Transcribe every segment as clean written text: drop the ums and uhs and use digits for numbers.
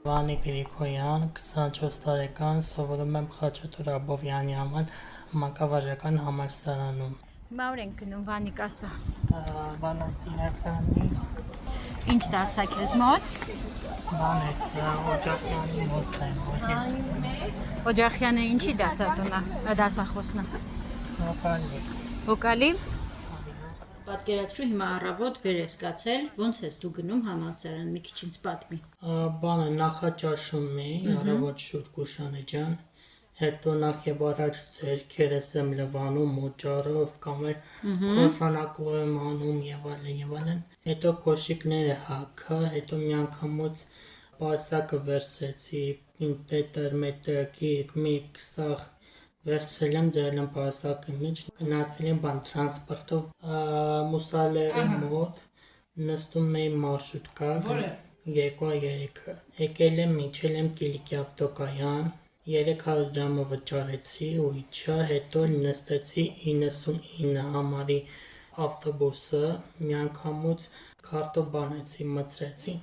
Վանի Գրիգորյան, 24 տարեկան, սովորում եմ Խաչատուր Աբովյանի անվան մանկավարժական համալսարանում։ Հիմա ուր ենք գնում, Վանիկ, ասա։ Վանասիրականի Ինչ դասակ ես մոտ։ բան է, Օջախյանի մոտ եմ։ Օջախյանը ինչի դասատունա, դասախոսնա։ Վոկալի։ Վոկալի։ Պատկերացրու հիմա առավոտ վեր ես կացել, ոնց ես դու գնում համալսարան, մի քիչ ինձ պատմի։ Բանը նախաճաշում էի, առավոտ շուտ Գուշանի ջան, հետո նախ եւ առաջ ձերքերս եմ լվանում օճառով կամ էլ քոսանակով եմ անում եւ այլն, հետո կոշիկները հագա, հետո մի անգամից պասակը վերցեցի, տետր, մետր, գիրք, միք, սաղ վերցրել եմ դրել եմ պասակի մեջ, գնացել եմ տրանսպորտով Մուսալերի մոտ, նստում էի մարշրուտկա, 2-3-ը, եկել եմ, իջել եմ Կիլիկի ավտոկայան, 300 դրամը վճարեցի ու իջա, հետո նստեցի 99 համարի ավտոբուսը, մի անգամից քարտով բանեցի, մտցրեցի,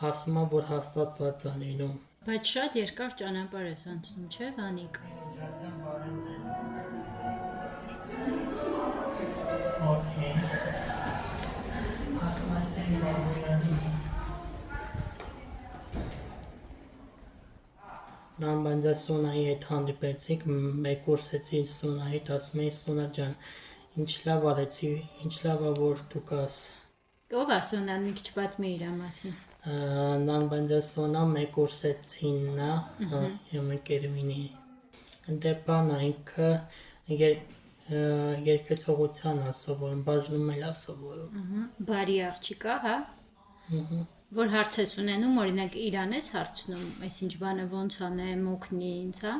ասում եմ, որ հաստատված է լինում։ Բայց շատ երկար ճանապարհ ես անցնում, չէ, Վանիկ։ Okay. Նամբանձա Սոնայի հետ հանդիպեցինք, մեկ ուրսեցի Սոնայիդ, ասում էի Սոնա ջան, ինչ լավ արեցի, ինչ լավ է որ դու կաս։ Ո՞վ է Սոնան, մի քիչ պատմի իր մասին։ Նամբանձա Սոնա մեկ ուրսեցին նա, մենք երևինի։ Դե բանը ինքը երկեցողության է սովորում, բաժնում էլ է սովորում։ Բարի աղջիկ է, հա։ Որ հարց ես ունենում, օրինակ իրան ես հարցնում, այսինչ բանը ոնց անեմ, օգնի ինձ, հա։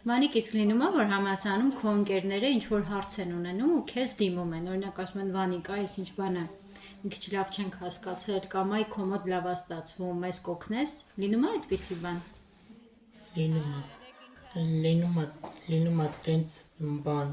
Վանիկ, իսկ լինում է, որ համալսարանում քո ընկերները ինչ որ հարց են ունենում ու քեզ դիմում են, օրինակ ասում են Վանիկ, այսինչ բանը մի քիչ լավ չենք հասկացել կամ այ քո մոտ լավ է ստացվում, մեզ կօգնես, լինում է այդպիսի բան։ Լինում է տենց բան։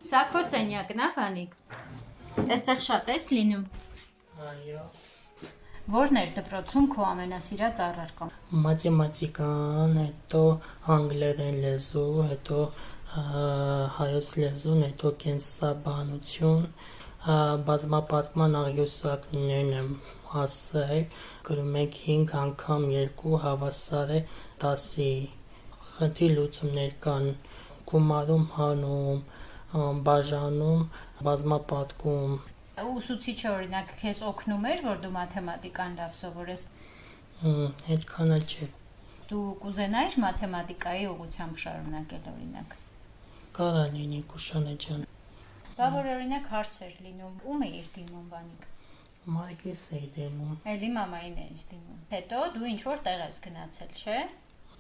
Սա քո սենյակն է, Վանիկ։ Այստեղ շատ ես լինում։ Այո։ Որն էր դպրոցում քո ամենասիրած առարկան։ Մաթեմատիկան, հետո անգլերեն լեզու, հետո հայոց լեզուն, հետո կենսաբանություն, բազմապատկման աղյուսակներն եմ հասել, գրում ենք 5 անգամ 2 հավասար է 10-ի, խնդիր լուծումներ կան, գումարում հանում, բաժանում, բազմապատկում։ Ուսուցիչը օրինակ քեզ օգնում էր, որ դու մաթեմատիկան լավ սովորես։ Այդքան էլ չէ։ Դու կուզենայիր մաթեմատիկայի ուղղությամբ շարունակել օրինակ։ Կարա լինի Գուշանե ջան։ Բա որ օրինակ հարց էր լինում, ում էիր դիմում, Վանիկ։ Մարգիս էի դիմում։ Էլի մամային էիր դիմում։ Հետո դու ինչ որ տեղ ես գնացել, չէ։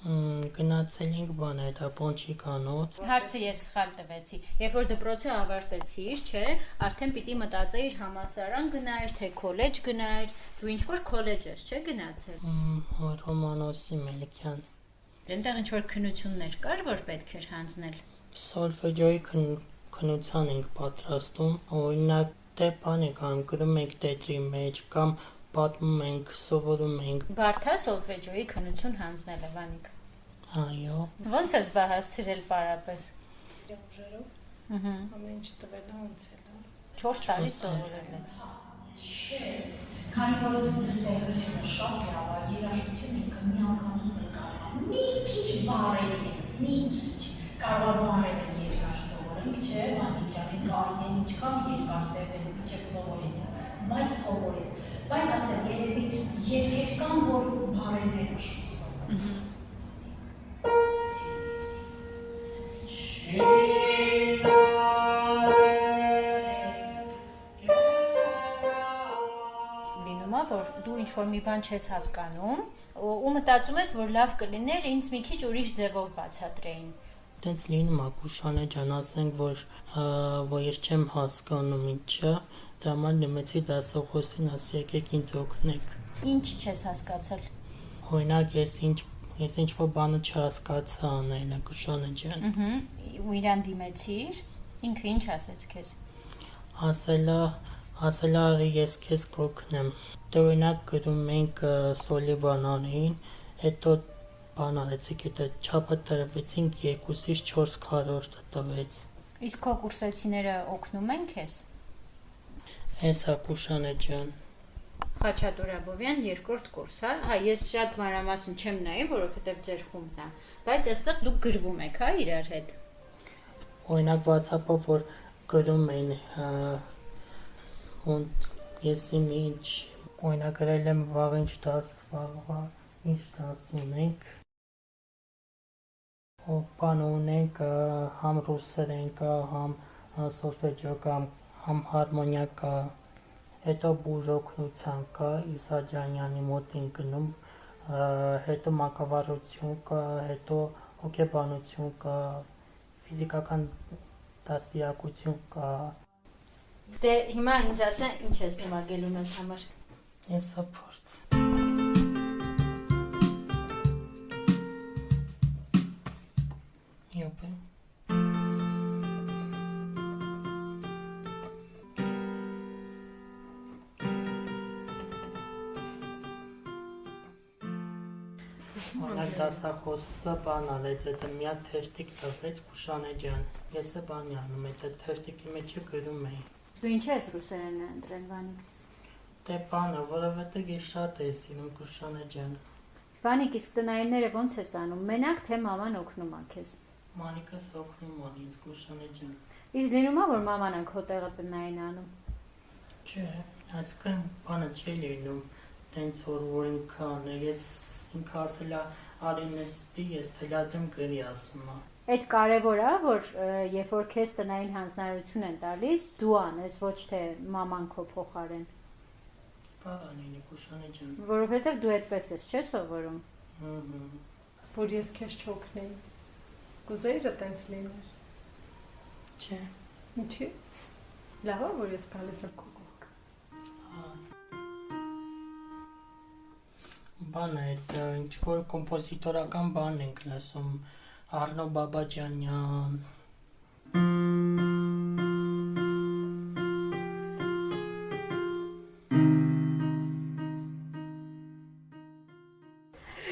Գնացել ենք բան այդ Պոնչիկանոց։ Հարցը ես սխալ տվեցի։ Երբ որ դպրոցը ավարտեցիր, չէ, արդեն պիտի մտածեիր համալսարան գնայիր, թե քոլեջ գնայիր։ Դու ինչ որ քոլեջ ես, չէ, գնացել։ Ռոմանոսի Մելիքյան։ Այնտեղ ինչ որ քննություններ կար, որ պետք էր հանձնել։ Սոլֆեջոյի քննության ենք պատրաստում, օրինակ դե բան ենք անում, գրում ենք տետրի մեջ կամ պատմում ենք, սովորում ենք։ Բարդ է սոլֆեջոյի քննություն հանձնելը, Վանիկ։ Այո։ Ոնց ես բա հասցրել պարապես։ Ուժերով։ Ամեն ինչ տվել է, անցել է։ 4 տարի սովորել ես։ Չէ, քանի որ լսողությունը շատ լավ է, երաժշտությունը ինքը միանգամից է կարող։ Մի քիչ բարերի հետ, մի քիչ։ Կարող է բարերը երկար սովորենք, չէ, Վանիկ ջան, այդ Կարինեն ինչքան երկար տևեց, մինչև սովորեց, բայց սովորեց։ Բայց ասեմ, երևի երկեր կան, որ բարերները շուտ սովորեն։ Լինում է, որ դու ինչ-որ մի բան չես հասկանում ու մտածում ես, որ լավ կլիներ ինձ մի քիչ ուրիշ ձևով բացատրեին։ Տենց լինում է Կուշանե ջան, ասենք որ ես չեմ հասկանում ինչա, դա համար նմեցի դասախոսին, ասի եկեք ինձ օգնեք։ Ինչ չես հասկացել։ Օրինակ ես ինչ-որ բանը չհասկացա անելը Կուշանե ջան։ Ու իրան դիմեցիր, ինքը ինչ ասեց քեզ։ Ասել արի ես քեզ կօգնեմ։ Դե օրինակ գրում ենք սոլի բանանին, հետո բան արեցիք, հետո չափը տրվեցինք 2-ից 4 քառորդը տվեց։ Իսկ քո կուրսեցիները օգնում են քեզ։ Հեսա Կուշանե ջան։ Խաչատուր Աբովյան, երկրորդ կուրս, հա։ Հա, ես շատ մանրամասն չեմ նայի, որովհետև ձեր խումբն է, բայց այստեղ դուք գրվում եք, հա, իրար հետ։ Օրինակ WhatsApp-ով որ գրում են ես ինչ օրինակ գրել եմ վաղ ինչ դաս ունենք, բան ունենք համ ռուսերեն կա, համ սոլֆեջիո կա, համ հարմոնիա կա, հետո բուժօգնության կա, Իսաջանյանի մոտ են գնում, հետո մանկավարություն կա, հետո հոգեբանություն կա, ֆիզիկական դաստիարակություն կա։ Դե հիմա ինձ ասա, ինչ ես նվագելու մեզ համար։ Ես սափորձ։ Յոպե։ Օրինակ դասախոսը բան արեց, հետո մի հատ թեշտիկ տվեց Կուշանե ջան։ Ես է բանի անում, հետո թեշտիկի մեջը գրում էի։ Դու ինչ ես ռուսերեն ընտրել, Վանիկ։ Դե բանը, որովհետև ես շատ եմ սիրում Կուշանե ջան։ Վանիկ, իսկ տնայինները ոնց ես անում, մենակ թե մաման օգնում է քեզ։ Մանիկս օգնում է ինձ Կուշանե ջան։ Իսկ լինում է, որ մաման է քո տեղը տնային անում։ Չէ, այսքան բանը չի լինում, տենց որ ինքան, ես ինքը ասել է արինեստի, ես թելադրում գրի ասում է։ Այդ կարևոր է, որ երբ որ քեզ տնային հանձնարարություն են տալիս, դու անես, ոչ թե մաման քո փոխարեն։ Բարանինի Կուշանե ջան։ Որովհետև դու այդպես ես, չէ՞ սովորում։ Որ ես քեզ չօգնեի։ Կուզեիր այտենց լիներ։ Չէ։ Ինչի՞։ Լավ է, որ ես գալիս եմ քո կողք։ Բան է, ինչ-որ կոմպոզիտորական բան ենք լսում, Արնո Բաբաջանյան։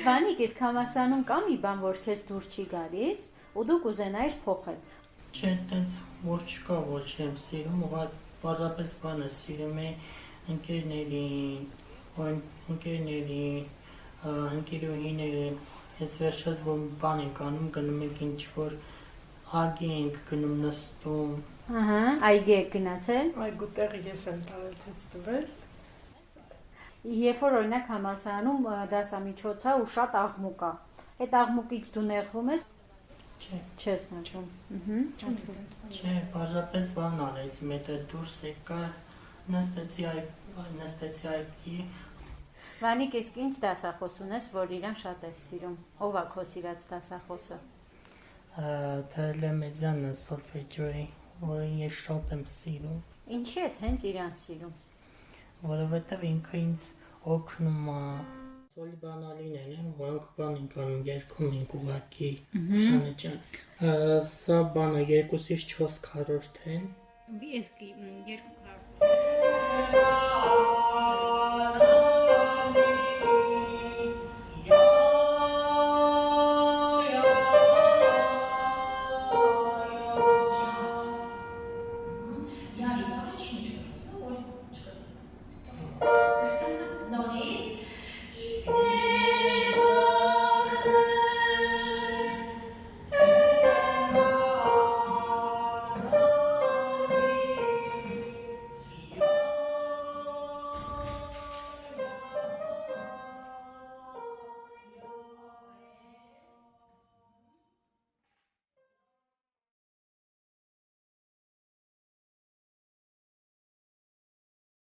Վանիկ, իսկ համասանում կա մի բան, որ քեզ դուր չի գալիս, ու դու կուզենայիր փոխել։ Չէ, տենց որ չկա, որ չեմ սիրում, պարզապես բանը սիրում է ընկերուհիները, ես վերջերս որ բան ենք անում, գնում ենք ինչ-որ ագի ենք գնում նստում։ Ահա, այգի եք գնացել։ Այգու տեղը ես եմ տարածեց տվել։ Երբ որ օրինակ համասարանում դասամիջոց է ու շատ աղմուկ է, այդ աղմուկից դու նեղվում ես։ Չէ, չես նեղվում։ Չէ, պարզապես բան արեց, մետը դուրս եկա, նստեցի այգի։ Վանիկ, իսկ ինչ դասախոս ունես, որ իրան շատ ես սիրում։ Ով է քո սիրած դասախոսը։ Թելեմեզյանը սոլֆեջիոյի, որը ես շատ եմ սիրում։ Ինչի ես հենց իրան սիրում։ Որովհետև ինքը ինձ օգնում է։ Սոլի բանալիներ են, որոնք բան ենք անում, երգում ենք ուղղակի Շանե ջան։ Սա բանը 2-ից 4 քառորդ են։ Իսկ 2 քառորդ։